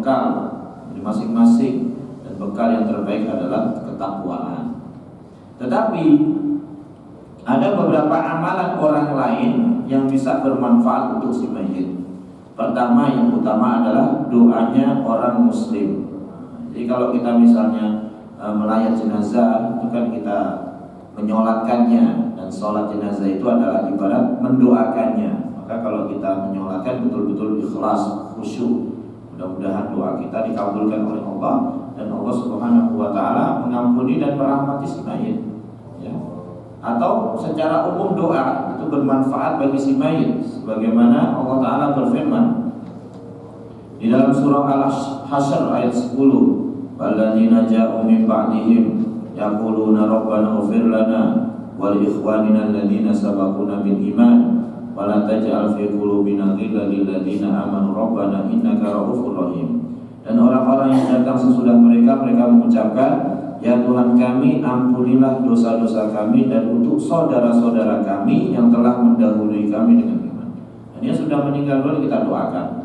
bekal di masing-masing, dan bekal yang terbaik adalah ketakwaan. Tetapi ada beberapa amalan orang lain yang bisa bermanfaat untuk si mayit. Pertama, yang utama adalah doanya orang muslim. Jadi kalau kita misalnya melayat jenazah, itu kan kita menyolatkannya, dan sholat jenazah itu adalah ibarat mendoakannya. Maka kalau kita menyolatkan betul-betul ikhlas, khusyuk, mudah-mudahan doa kita dikabulkan oleh Allah, dan Allah Subhanahu wa taala mengampuni dan merahmati si mayit. Ya. Atau secara umum doa itu bermanfaat bagi si mayit, sebagaimana Allah taala berfirman di dalam surah Al-Hasyr ayat 10, "Walladzina ja'u min ba'dihim yaquluna rabbana ighfir lana wa li ikhwanina alladzina sabaquna bil iman wa la taj'al fi qulubina ghillan lil ladzina amanu rabbana innaka ra'ufur rahim." Dan orang-orang yang datang sesudah mereka mengucapkan, "Ya Tuhan kami, ampunilah dosa-dosa kami dan untuk saudara-saudara kami yang telah mendahului kami dengan iman." Dan yang sudah meninggal dulu kita doakan.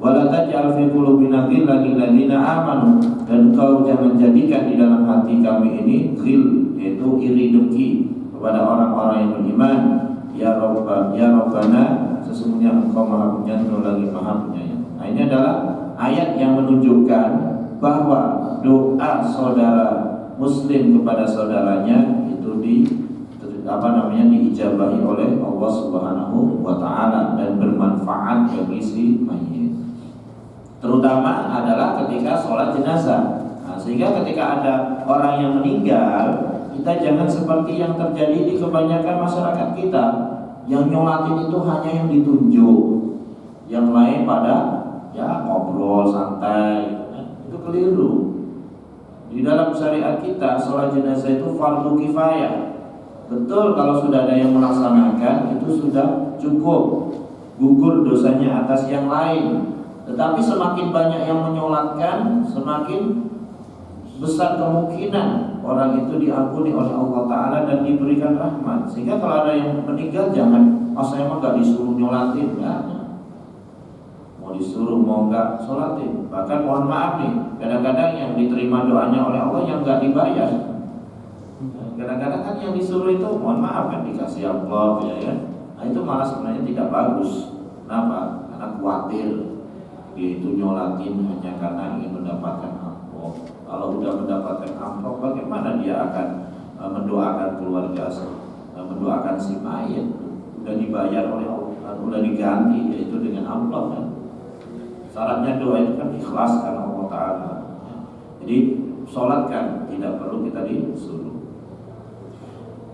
Wala taj'al fi qulubina ghillan lil ladzina amanu, dan engkau jangan jadikan di dalam hati kami ini ghil, yaitu iri dengki kepada orang-orang yang beriman. Ya Rabbana, sesungguhnya engkau Maha Penyayang lagi Maha Penyayang. Nah, ini adalah ayat yang menunjukkan bahwa doa saudara muslim kepada saudaranya itu diijabahi oleh Allah Subhanahu wa taala dan bermanfaat bagi si mayit. Terutama adalah ketika sholat jenazah. Nah, sehingga ketika ada orang yang meninggal, kita jangan seperti yang terjadi di kebanyakan masyarakat kita, yang nyolatin itu hanya yang ditunjuk, yang lain pada ya ngobrol santai. Itu keliru. Di dalam syariat kita, sholat jenazah itu fardu kifayah. Betul, kalau sudah ada yang melaksanakan itu sudah cukup, gugur dosanya atas yang lain. Tetapi semakin banyak yang menyolatkan, semakin besar kemungkinan orang itu diampuni oleh Allah Ta'ala dan diberikan rahmat. Sehingga kalau ada yang meninggal, jangan, saya mah gak disuruh nyolatin, ya. Mau disuruh, mau gak sholatin. Bahkan mohon maaf nih, kadang-kadang yang diterima doanya oleh Allah yang gak dibayar. Kadang-kadang kan yang disuruh itu, mohon maaf kan, dikasih amplop, ya kan. Nah itu malah sebenarnya tidak bagus. Kenapa? Karena khawatir dia itu nyolatin hanya karena ingin mendapatkan amplop. Kalau sudah mendapatkan amplop, bagaimana dia akan mendoakan keluarga, mendoakan si mayit? Sudah dibayar oleh Allah, sudah diganti, yaitu dengan amplop kan. Syaratnya doa itu kan ikhlas karena Allah Ta'ala. Jadi sholatkan, tidak perlu kita disuruh.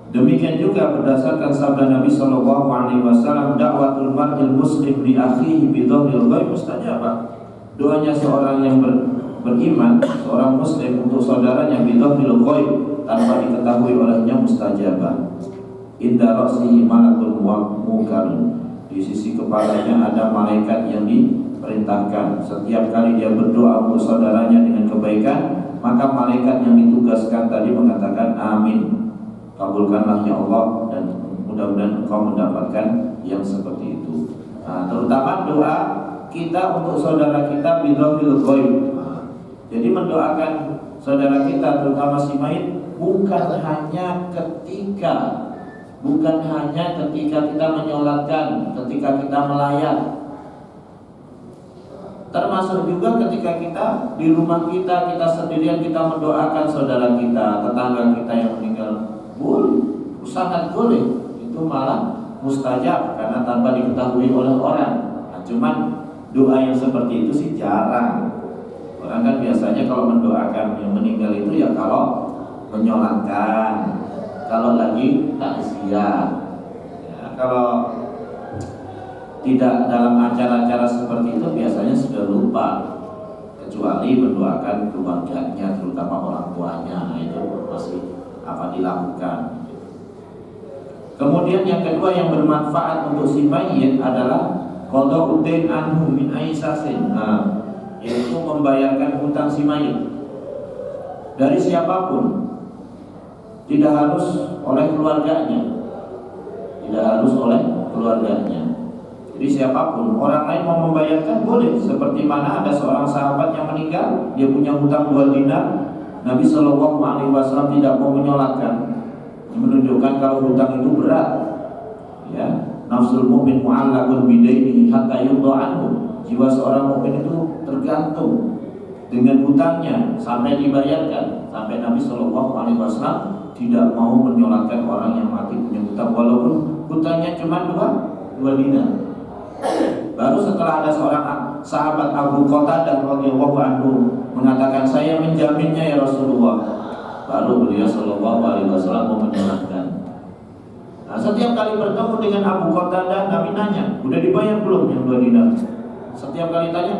Demikian juga berdasarkan sabda Nabi Shallallahu Alaihi Wasallam, dakwatul mar'il muslim li akhihi bi dhahril ghaib mustajabah. Doanya seorang yang beriman, seorang muslim untuk saudaranya bi dhahril ghaib, tanpa diketahui olehnya mustajabah. Inda ra'sihi malakul muwakkalun, di sisi kepalanya ada malaikat yang diperintahkan. Setiap kali dia berdoa untuk saudaranya dengan kebaikan, maka malaikat yang ditugaskan tadi mengatakan amin. Kabulkanlah ya Allah, dan mudah-mudahan engkau mendapatkan yang seperti itu. Nah, terutama doa kita untuk saudara kita bidhil ghaib. Jadi mendoakan saudara kita, terutama si mayit, bukan hanya ketika kita menyolatkan, ketika kita melayat, termasuk juga ketika kita di rumah kita sendirian, kita mendoakan saudara kita, tetangga kita yang meninggal. Boleh, sangat boleh. Itu malah mustajab karena tanpa diketahui oleh orang. Nah, cuman doa yang seperti itu sih jarang. Orang kan biasanya kalau mendoakan yang meninggal itu ya kalau menyolatkan, kalau lagi takziah. Ya, kalau tidak dalam acara-acara seperti itu biasanya sudah lupa, kecuali mendoakan keluarganya, terutama orang tuanya. Nah, itu masih dilakukan. Kemudian yang kedua yang bermanfaat untuk si mayit adalah qada'ud dain anhu min aisasin. Nah, yaitu membayarkan hutang si mayit dari siapapun, tidak harus oleh keluarganya, Jadi siapapun, orang lain mau membayarkan boleh. Seperti mana ada seorang sahabat yang meninggal, dia punya hutang 2 dinar, Nabi Shallallahu Alaihi Wasallam tidak mau menyolatkan, menunjukkan kalau hutang itu berat. Ya, nafsul mu'min mu'allaqun bidainihi hatta yudha anhu. Jiwa seorang mukmin itu tergantung dengan hutangnya sampai dibayarkan. Sampai Nabi Shallallahu Alaihi Wasallam tidak mau menyolatkan orang yang mati punya hutang, walaupun hutangnya cuma 2 dinar. Baru setelah ada seorang sahabat Abu Qatadah radhiyallahu anhu mengatakan, saya menjaminnya ya Rasulullah, baru beliau Shallallahu Alaihi Wasallam menyolatkan. Nah, setiap kali bertemu dengan Abu Qatadah, Nabi nanya, udah dibayar belum yang 2 dinar? Setiap kali tanya,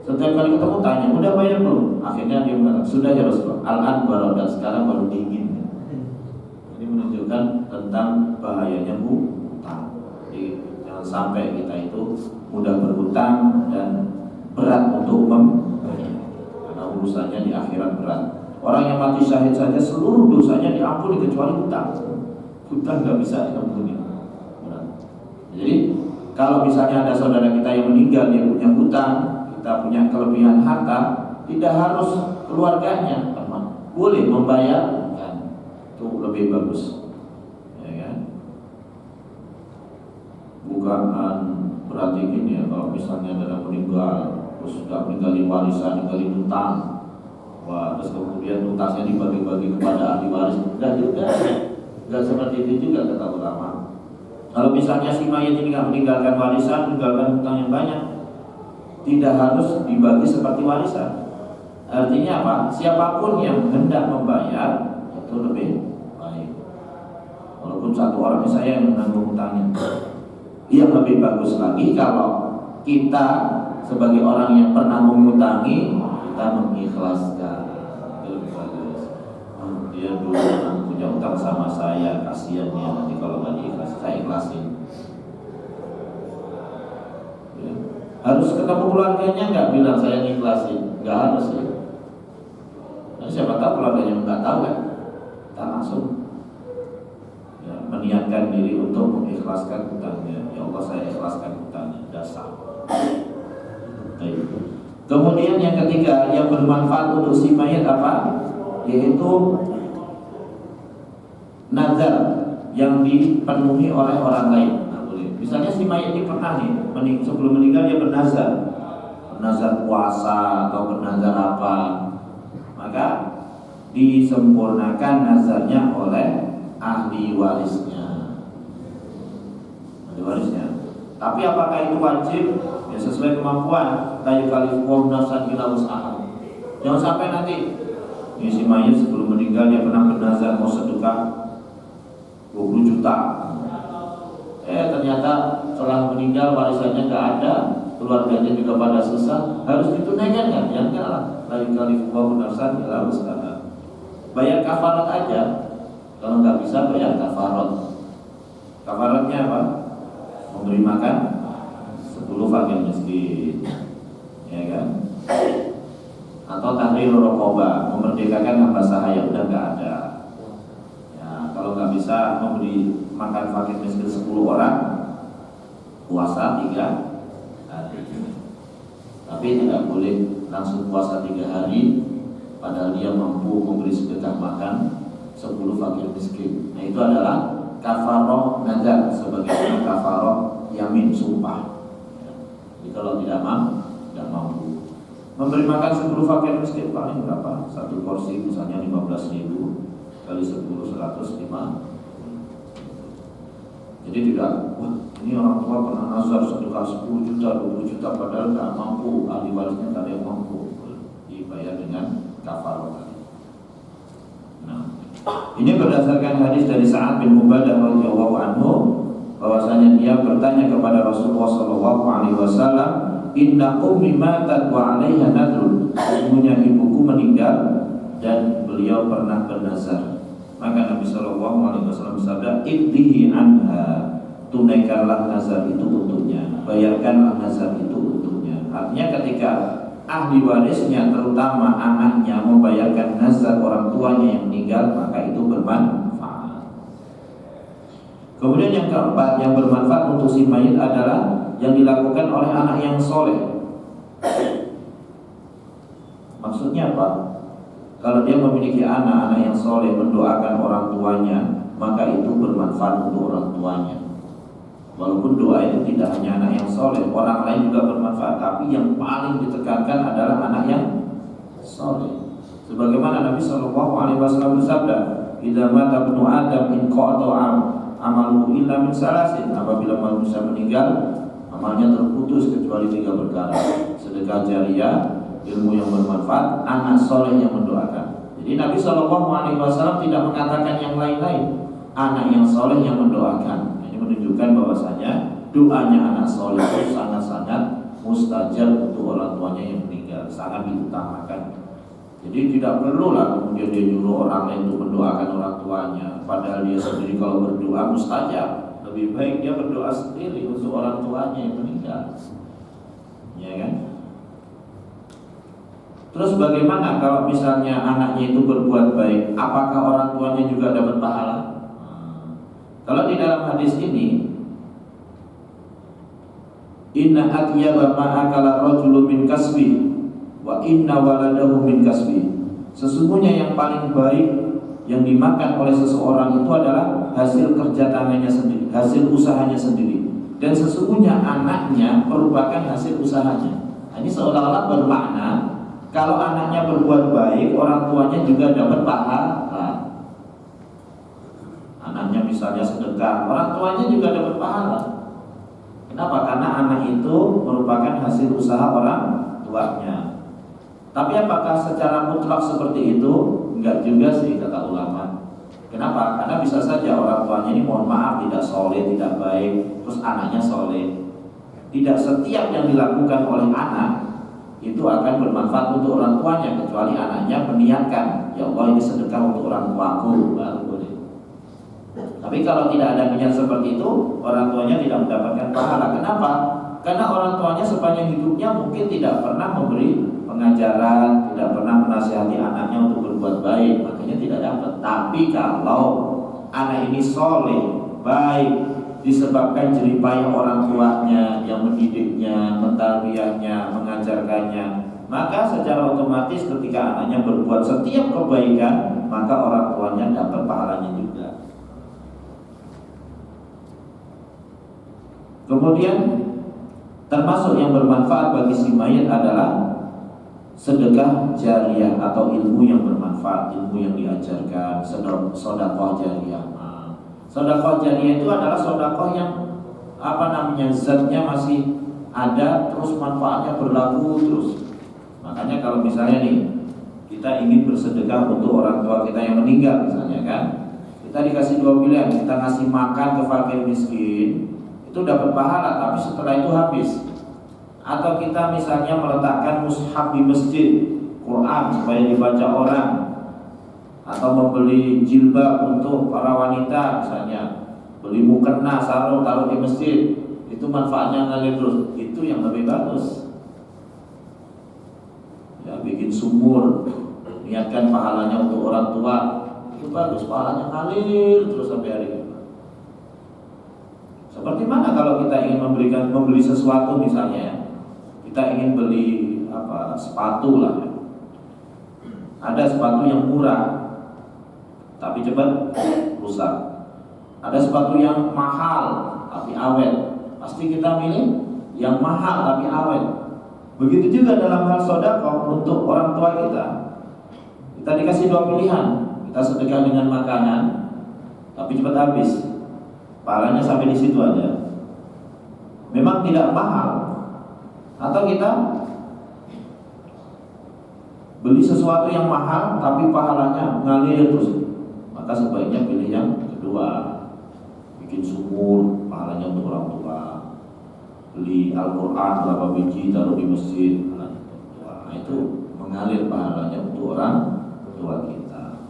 setiap kali ketemu tanya, udah bayar belum? Akhirnya dia mengatakan, sudah ya Rasulullah, al-an barodat, sekarang baru dingin. Ini menunjukkan tentang bahayanya hutang. Jadi jangan sampai kita itu mudah berhutang dan berat untuk membayar, karena urusannya di akhirat berat. Orang yang mati syahid saja seluruh dosanya diampuni kecuali hutang. Hutang nggak bisa diampuni. Jadi kalau misalnya ada saudara kita yang meninggal, dia punya hutang, kita punya kelebihan harta, tidak harus keluarganya, boleh membayarkan, itu lebih bagus, ya kan? Bukan berarti gini ya, kalau misalnya ada meninggal, terus sudah meninggalin warisan, ninggalin hutang, wah, terus kemudian tuntasnya dibagi-bagi kepada ahli waris, enggak juga, enggak seperti itu juga kata ulama. Kalau misalnya si mayat ini nggak meninggalkan warisan, meninggalkan hutang yang banyak, tidak harus dibagi seperti warisan. Artinya apa? Siapapun yang hendak membayar itu lebih baik. Walaupun satu orang saya yang menanggung hutangnya, yang lebih bagus lagi kalau kita sebagai orang yang pernah mengutangi, kita mengikhlaskan. Lebih bagus. Dia dulu punya utang sama saya, kasihan dia, nanti kalau nggak diikhlas, saya ikhlasin. Ya. Harus ketemu keluarganya nggak bilang saya ikhlasin, nggak harus ya. Nah, siapa tahu keluarganya nggak tahu kan, kita langsung ya, meniatkan diri untuk mengikhlaskan hutangnya. Ya Allah, saya ikhlaskan hutangnya, dasar. Kemudian yang ketiga yang bermanfaat untuk si mayat apa? Yaitu nazar yang dipenuhi oleh orang lain. Nah, boleh. Misalnya si mayat ini pernah nih sebelum meninggal dia bernazar puasa atau bernazar apa, maka disempurnakan nazarnya oleh ahli warisnya. Ahli warisnya. Tapi apakah itu wajib? Ya sesuai kemampuan. Kayu kalifum nafsan ila usaha. Jangan sampai nanti ini si mayat sebelum meninggal dia pernah bernazar mau sedekah 20 juta. Ternyata setelah meninggal warisannya nggak ada, keluarganya juga pada susah, harus ditunaikan kan? Ya enggak lah. Kayu kalifum nafsan ila usaha. Bayar kafarat aja. Kalau nggak bisa bayar kafarat. Kafaratnya apa? Memberi makan 10 fakir miskin, ya kan? Atau tahrir raqabah, memerdekakan hamba sahaya, udah nggak ada. Ya, kalau nggak bisa memberi makan fakir miskin 10 orang, puasa 3 hari. Tapi tidak boleh langsung puasa 3 hari, padahal dia mampu memberi sedekah makan 10 fakir miskin. Nah, itu adalah kafaroh nazar sebagai kafaroh yamin sumpah. Jadi kalau tidak mampu memberi makan 10 fakir miskin paling berapa? Satu porsi misalnya 15.000 kali 10 105. Jadi tidak, wah ini orang tua pernah nazar sedekah 10 juta 20 juta padahal nggak mampu, ahli warisnya nggak ada yang mampu, dibayar dengan kafaroh tadi. Nah, ini berdasarkan hadis dari Sa'ad bin Ubadah radhiyallahu anhu, bahwasanya dia bertanya kepada Rasulullah sallallahu alaihi wasallam, "Inna ummi matat wa 'alaiha nadrun." Sesungguhnya ibuku meninggal dan beliau pernah bernazar. Maka Nabi sallallahu alaihi wasallam bersabda, "Iqdihi anha." Tunaikanlah nazar itu untuknya, bayarkanlah nazar itu untuknya. Artinya ketika ahli warisnya terutama anaknya membayarkan nazar orang tuanya yang meninggal, maka itu bermanfaat. Kemudian yang keempat yang bermanfaat untuk si mayit adalah yang dilakukan oleh anak yang soleh. Maksudnya apa? Kalau dia memiliki anak yang soleh mendoakan orang tuanya, maka itu bermanfaat untuk orang tuanya. Walaupun doa itu tidak hanya anak yang soleh, orang lain juga bermanfaat. Tapi yang paling ditekankan adalah anak yang soleh. Sebagaimana Nabi SAW bersabda, "Idza mata ibnu Adam inqata amaluhu illa min salasin." Apabila manusia meninggal, amalnya terputus kecuali 3 perkara: sedekah jariah, ilmu yang bermanfaat, anak soleh yang mendoakan. Jadi Nabi SAW tidak mengatakan yang lain-lain, anak yang soleh yang mendoakan. Ini menunjukkan bahwasanya doanya anak soleh itu sangat-sangat mustajab untuk orang tuanya yang meninggal, sangat diutamakan. Jadi tidak perlulah kemudian dia nyuruh orang lain untuk mendoakan orang tuanya, padahal dia sendiri kalau berdoa mustajab. Lebih baik dia berdoa sendiri untuk orang tuanya yang meninggal, ya kan? Terus bagaimana kalau misalnya anaknya itu berbuat baik, apakah orang tuanya juga dapat pahala? Kalau di dalam hadis ini, inna atyaba ma akala rajulu min kasbi wa inna waladahu min kasbi. Sesungguhnya yang paling baik yang dimakan oleh seseorang itu adalah hasil kerja tangannya sendiri, hasil usahanya sendiri. Dan sesungguhnya anaknya merupakan hasil usahanya. Ini seolah-olah bermakna kalau anaknya berbuat baik, orang tuanya juga dapat pahala. Anaknya misalnya sedekah, orang tuanya juga dapat pahala. Kenapa? Karena anak itu merupakan hasil usaha orang tuanya. Tapi apakah secara mutlak seperti itu? Enggak juga sih, kata ulama. Kenapa? Karena bisa saja orang tuanya ini mohon maaf tidak soleh, tidak baik, terus anaknya soleh. Tidak setiap yang dilakukan oleh anak itu akan bermanfaat untuk orang tuanya, kecuali anaknya meniatkan, ya Allah ini sedekah untuk orang tuaku, baru boleh. Tapi kalau tidak ada niat seperti itu, orang tuanya tidak mendapatkan pahala. Kenapa? Karena orang tuanya sepanjang hidupnya mungkin tidak pernah memberi pengajaran, tidak pernah menasihati anaknya untuk berbuat baik, makanya tidak dapat. Tapi kalau anak ini soleh, baik, disebabkan jeripaya orang tuanya yang mendidiknya, mentarbiyahnya, mengajarkannya, maka secara otomatis ketika anaknya berbuat setiap kebaikan, maka orang tuanya dapat pahalanya juga. Kemudian termasuk yang bermanfaat bagi si mayit adalah sedekah jariah atau ilmu yang bermanfaat, ilmu yang diajarkan, sedekah jariah. Sedekah jariah itu adalah sedekah yang zatnya masih ada, terus manfaatnya berlaku terus. Makanya kalau misalnya nih kita ingin bersedekah untuk orang tua kita yang meninggal misalnya kan, kita dikasih 2 pilihan, kita ngasih makan ke fakir miskin, itu dapat pahala, tapi setelah itu habis. Atau kita misalnya meletakkan mushaf di masjid, Quran supaya dibaca orang, atau membeli jilbab untuk para wanita misalnya, beli mukena, sarung taruh di masjid, itu manfaatnya ngalir terus. Itu yang lebih bagus. Ya, bikin sumur, niatkan pahalanya untuk orang tua, itu bagus, pahalanya ngalir terus sampai hari ini. Seperti mana kalau kita ingin membeli sesuatu misalnya, kita ingin beli sepatu lah, ya. Ada sepatu yang murah tapi cepat rusak. Ada sepatu yang mahal tapi awet. Pasti kita milih yang mahal tapi awet. Begitu juga dalam hal sedekah untuk orang tua kita. Kita dikasih 2 pilihan, kita sedekah dengan makanan tapi cepat habis, pahalanya sampai di situ aja, memang tidak mahal. Atau kita beli sesuatu yang mahal tapi pahalanya ngalir terus, maka sebaiknya pilih yang kedua, bikin sumur, pahalanya untuk orang tua. Beli Al-Quran berapa biji taruh di masjid, nah itu mengalir pahalanya untuk orang tua kita.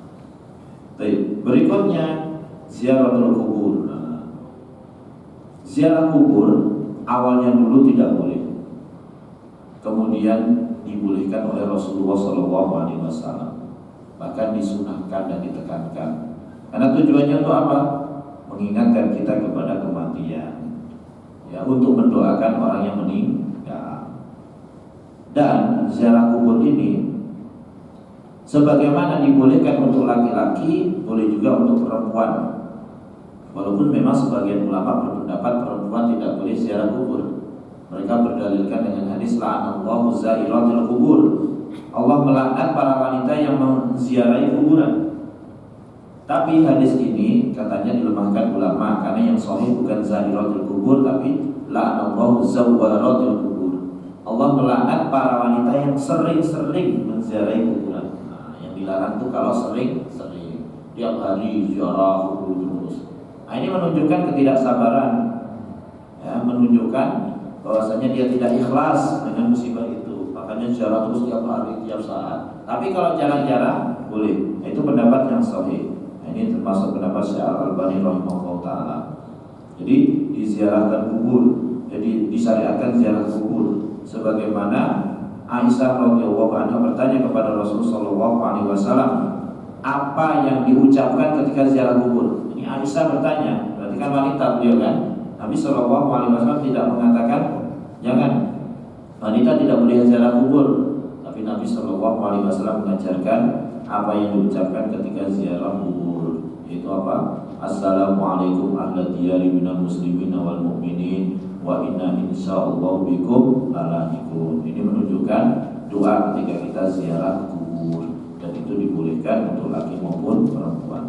Baik, berikutnya ziaratul kubur. Ziarah kubur awalnya dulu tidak boleh, kemudian dibolehkan oleh Rasulullah SAW, bahkan disunahkan dan ditekankan. Karena tujuannya untuk apa? mengingatkan kita kepada kematian, ya, untuk mendoakan orang yang meninggal. Dan ziarah kubur ini sebagaimana dibolehkan untuk laki-laki, boleh juga untuk perempuan. Walaupun memang sebagian ulama berpendapat perempuan tidak boleh ziarah kubur. Mereka berdalilkan dengan hadis la'anallahu zairatil kubur. Allah melaknat para wanita yang menziarahi kuburan. Tapi hadis ini katanya dilemahkan ulama karena yang sahih bukan zairatil kubur tapi la'anallahu zawwaratil kubur. Allah melaknat para wanita yang sering-sering menziarahi kuburan. Nah, yang dilarang itu kalau sering-sering tiap hari ziarah kubur terus. Nah, ini menunjukkan ketidaksabaran, ya, menunjukkan bahwasanya dia tidak ikhlas dengan musibah itu, makanya ziarah terus tiap hari, tiap saat. Tapi kalau jarang-jarang boleh. Itu pendapat yang sahih. Nah, ini termasuk pendapat Syekh Al-Albani rahimahullah taala. Jadi diziarahkan kubur, jadi disyariatkan ziarah kubur. Sebagaimana Aisyah radhiyallahu anha bertanya kepada Rasulullah sallallahu alaihi wasallam, apa yang diucapkan ketika ziarah kubur? Ini Aisyah bertanya, berarti kan wanita beliau kan? Nabi sallallahu alaihi wasallam tidak mengatakan jangan, wanita tidak boleh ziarah kubur, tapi Nabi sallallahu alaihi wasallam mengajarkan apa yang diucapkan ketika ziarah kubur, yaitu apa? Assalamualaikum ahla diyari minal muslimin wal mu'minin wa inna insyaallah bikum lahiqun. Ini menunjukkan doa ketika kita ziarah kubur, dan itu dibolehkan untuk laki maupun perempuan.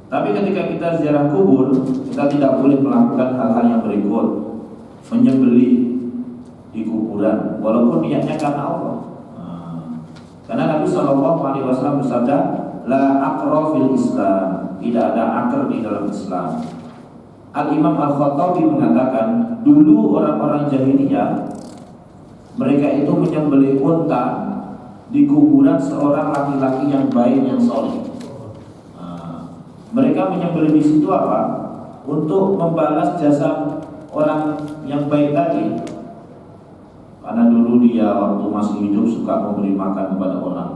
Tapi ketika kita ziarah kubur, kita tidak boleh melakukan hal-hal yang berikut: menyembelih di kuburan, walaupun niatnya karena Allah. Karena Nabi Shallallahu Alaihi Wasallam bersabda, la akra fil Islam, tidak ada akar di dalam Islam. Al Imam Al Khattabi mengatakan, dulu orang-orang jahiliyah mereka itu menyembelih unta di kuburan seorang laki-laki yang baik, yang soleh. Mereka menyembelih di situ apa? Untuk membalas jasa orang yang baik tadi. Karena dulu dia waktu masih hidup suka memberi makan kepada orang.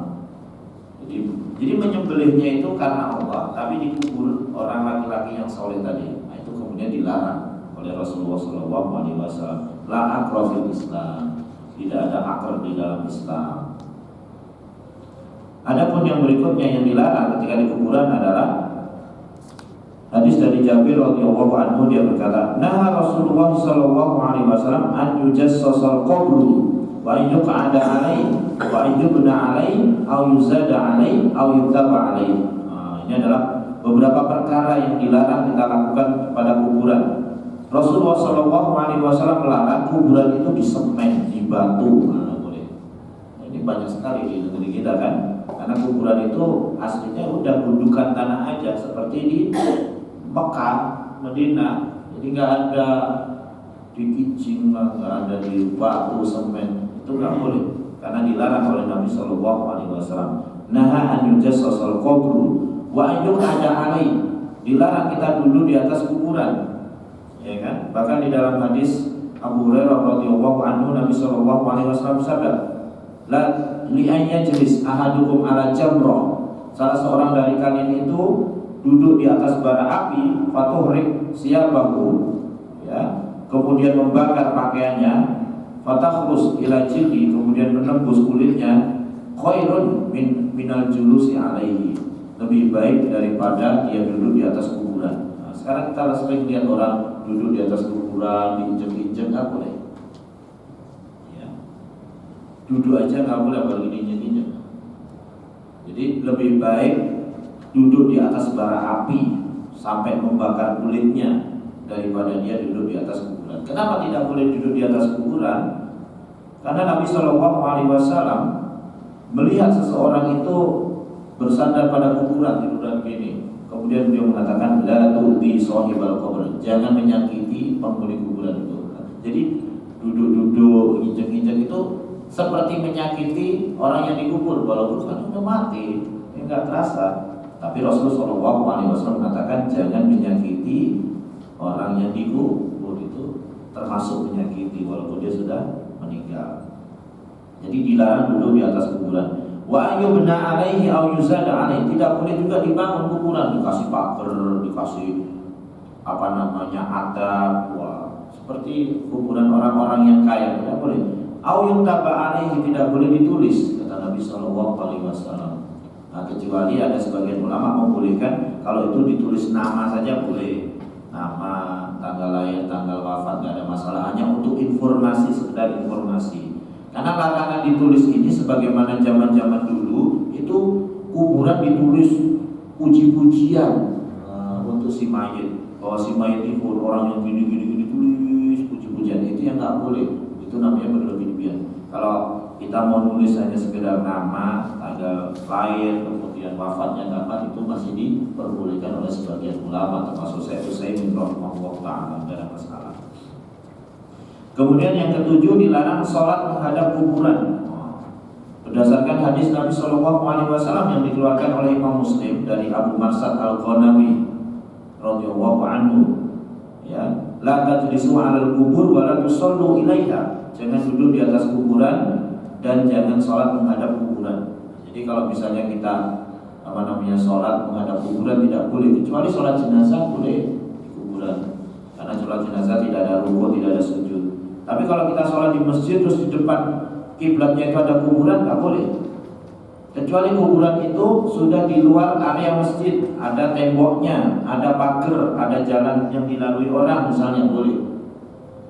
Jadi menyembelihnya itu karena Allah, tapi dikubur orang laki-laki yang soleh tadi. Nah, itu kemudian dilarang oleh Rasulullah SAW. La akra fil Islam, tidak ada akar di dalam Islam. Adapun yang berikutnya yang dilarang ketika di kuburan adalah hadis dari Jabir radhiyallahu anhu, dia berkata, "Naha Rasulullah sallallahu alaihi wasallam an yujassasal qabru wa an yuq'ada alaihi wa an yubna alaihi aw yuzada alaihi aw yuktaba alaihi." Ini adalah beberapa perkara yang dilarang kita lakukan pada kuburan. Rasulullah sallallahu alaihi wasallam melarang kuburan itu disemen, dibatu. Boleh. Ini banyak sekali di negeri kita kan. Karena kuburan itu aslinya udah gundukan tanah aja, seperti di Mekah, Madinah, jadi nggak ada dikicing, nggak ada di batu, semen, itu nggak boleh, karena dilarang oleh Nabi Shallallahu Alaihi Wasallam. Naha an yujassasal qabru wa an yuq'ada alaihi, dilarang kita duduk di atas kuburan, ya kan? Bahkan di dalam hadis Abu Hurairah radhiyallahu anhu, Nabi Shallallahu Alaihi Wasallam bersabda, la li an yajlis ahadukum ala jamrah, salah seorang dari kalian itu duduk di atas bara api, fatuhrik siyabahu, ya, kemudian membakar pakaiannya, fatakhrus ila jildi, kemudian menembus kulitnya, khairun minal julusi alaihi, lebih baik daripada dia duduk di atas kuburan. Nah, sekarang kita sering lihat orang duduk di atas kuburan, diinjek-injek, nggak boleh, ya. Duduk aja nggak boleh, apalagi diinjek-injek. Jadi lebih baik duduk di atas bara api sampai membakar kulitnya daripada dia duduk di atas kuburan. Kenapa tidak boleh duduk di atas kuburan? Karena Nabi Shallallahu Alaihi Wasallam melihat seseorang itu bersandar pada kuburan, tiduran gini. Kemudian beliau mengatakan, la tu'ti shahibal qabr, jangan menyakiti penghuni kuburan itu. Jadi duduk-duduk, injek-injek itu seperti menyakiti orang yang dikubur, walaupun kan sudah mati, enggak terasa. Tapi Rasulullah SAW mengatakan jangan menyakiti orang yang dikubur, itu termasuk menyakiti walaupun dia sudah meninggal. Jadi dilarang duduk di atas kuburan. Wa ayyubna alaihi aw yuzada alaihi, tidak boleh juga dibangun kuburan, dikasih pagar, dikasih adab, seperti kuburan orang-orang yang kaya, tidak boleh. Au yuktaba alaihi, tidak boleh ditulis, kata Nabi Shallallahu Alaihi Wasallam. Nah, kecuali ada sebagian ulama membolehkan kalau itu ditulis nama saja boleh, nama, tanggal lahir, tanggal wafat, nggak ada masalah, hanya untuk informasi, sekedar informasi. Karena larangan ditulis ini sebagaimana zaman-zaman dulu itu kuburan ditulis puji-pujian untuk si mayit. Bahwa si mayit itu orang yang gini tulis puji-pujian, itu yang nggak boleh. Itu namanya berlebih-lebihan. Kalau kita mau nulis hanya sekedar nama, tanggal lahir, kemudian wafatnya kapan, itu masih diperbolehkan oleh sebagian ulama, termasuk Syekh Utsaimin rahimahullah ta'ala, tidak ada masalah. Kemudian yang ketujuh, dilarang sholat menghadap kuburan. Berdasarkan hadis Nabi Shallallahu Alaihi Wasallam yang dikeluarkan oleh Imam Muslim dari Abu Marsad Al-Ghanawi radhiyallahu anhu, ya, la tajlisu 'alal kubur wa la tusallu ilaiha. Jangan duduk di atas kuburan dan jangan sholat menghadap kuburan. Jadi kalau misalnya kita sholat menghadap kuburan tidak boleh, kecuali sholat jenazah boleh di kuburan. Karena sholat jenazah tidak ada rukuk, tidak ada sujud. Tapi kalau kita sholat di masjid terus di depan kiblatnya itu ada kuburan, nggak boleh. Kecuali kuburan itu sudah di luar area masjid, ada temboknya, ada pagar, ada jalan yang dilalui orang, misalnya boleh.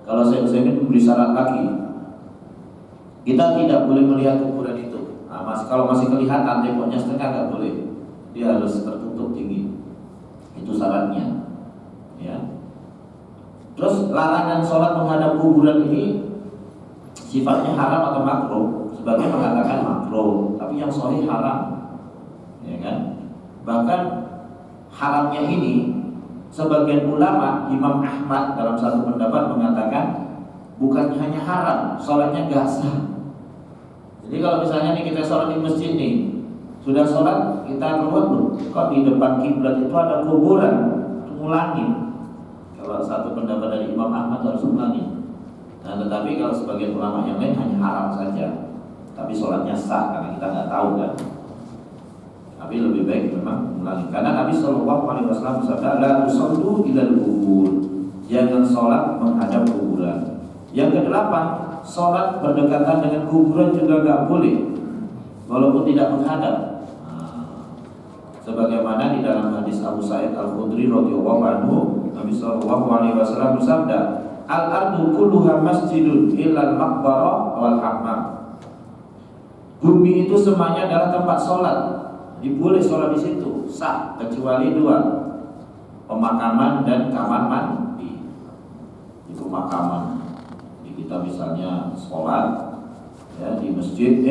Kalau saya memberi syarat lagi, kita tidak boleh melihat kuburan itu. Nah, kalau masih kelihatan temboknya setengah, nggak boleh. Dia harus tertutup tinggi. Itu syaratnya. Ya. Terus larangan sholat menghadap kuburan ini sifatnya haram atau makruh? Sebagian mengatakan makruh, tapi yang sahih haram, ya kan? Bahkan haramnya ini sebagian ulama, Imam Ahmad dalam satu pendapat mengatakan bukan hanya haram, sholatnya gak sah. Jadi kalau misalnya nih kita sholat di masjid nih, sudah sholat kita keluar loh, kok di depan kiblat itu ada kuburan, ulangin. Kalau satu pendapat dari Imam Ahmad harus ulangin. Nah, tetapi kalau sebagian ulama yang lain hanya haram saja, tapi sholatnya sah karena kita nggak tahu kan. Tapi lebih baik memang mengulangi, karena Nabi Shallallahu Alaihi Wasallam bersabda, la tusallu ilal kubur, jangan sholat menghadap kuburan. Yang kedelapan, sholat berdekatan dengan kuburan juga nggak boleh, walaupun tidak menghadap. Sebagaimana di dalam hadis Abu Sa'id Al-Khudri radhiyallahu anhu, Nabi Shallallahu Alaihi Wasallam bersabda, al-ardu kulluha masjidun illal maqbarah wal hammam. Bumi itu semuanya adalah tempat sholat, diboleh sholat di situ, sah, kecuali dua, pemakaman dan kamar mandi. Itu pemakaman. Di kita misalnya sholat ya di masjid,